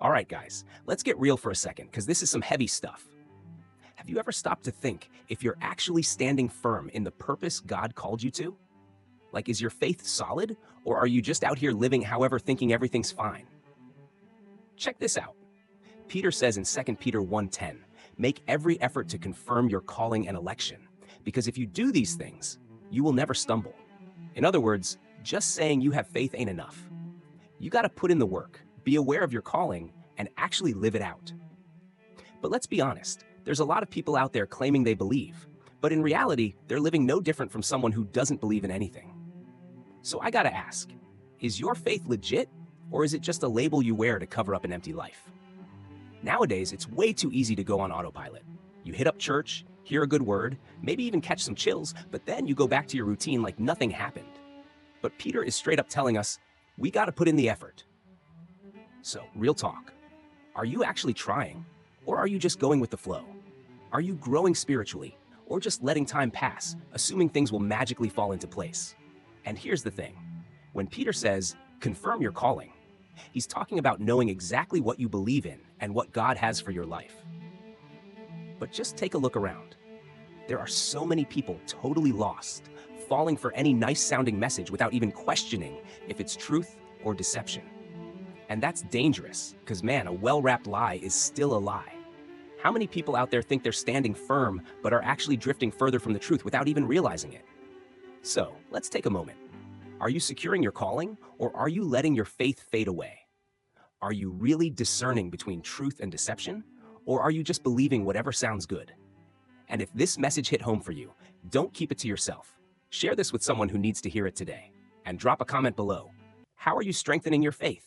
All right, guys, let's get real for a second because this is some heavy stuff. Have you ever stopped to think if you're actually standing firm in the purpose God called you to? Like, is your faith solid, or are you just out here living however thinking everything's fine? Check this out. Peter says in 2 Peter 1:10, make every effort to confirm your calling and election, because if you do these things, you will never stumble. In other words, just saying you have faith ain't enough. You got to put in the work, be aware of your calling, and actually live it out. But let's be honest, there's a lot of people out there claiming they believe, but in reality, they're living no different from someone who doesn't believe in anything. So I gotta ask, is your faith legit, or is it just a label you wear to cover up an empty life? Nowadays, it's way too easy to go on autopilot. You hit up church, hear a good word, maybe even catch some chills, but then you go back to your routine like nothing happened. But Peter is straight up telling us, we gotta put in the effort. So, real talk. Are you actually trying, or are you just going with the flow? Are you growing spiritually, or just letting time pass, assuming things will magically fall into place? And here's the thing. When Peter says, confirm your calling, he's talking about knowing exactly what you believe in and what God has for your life. But just take a look around. There are so many people totally lost, falling for any nice-sounding message without even questioning if it's truth or deception. And that's dangerous, because man, a well-wrapped lie is still a lie. How many people out there think they're standing firm, but are actually drifting further from the truth without even realizing it? So, let's take a moment. Are you securing your calling, or are you letting your faith fade away? Are you really discerning between truth and deception, or are you just believing whatever sounds good? And if this message hit home for you, don't keep it to yourself. Share this with someone who needs to hear it today. And drop a comment below. How are you strengthening your faith?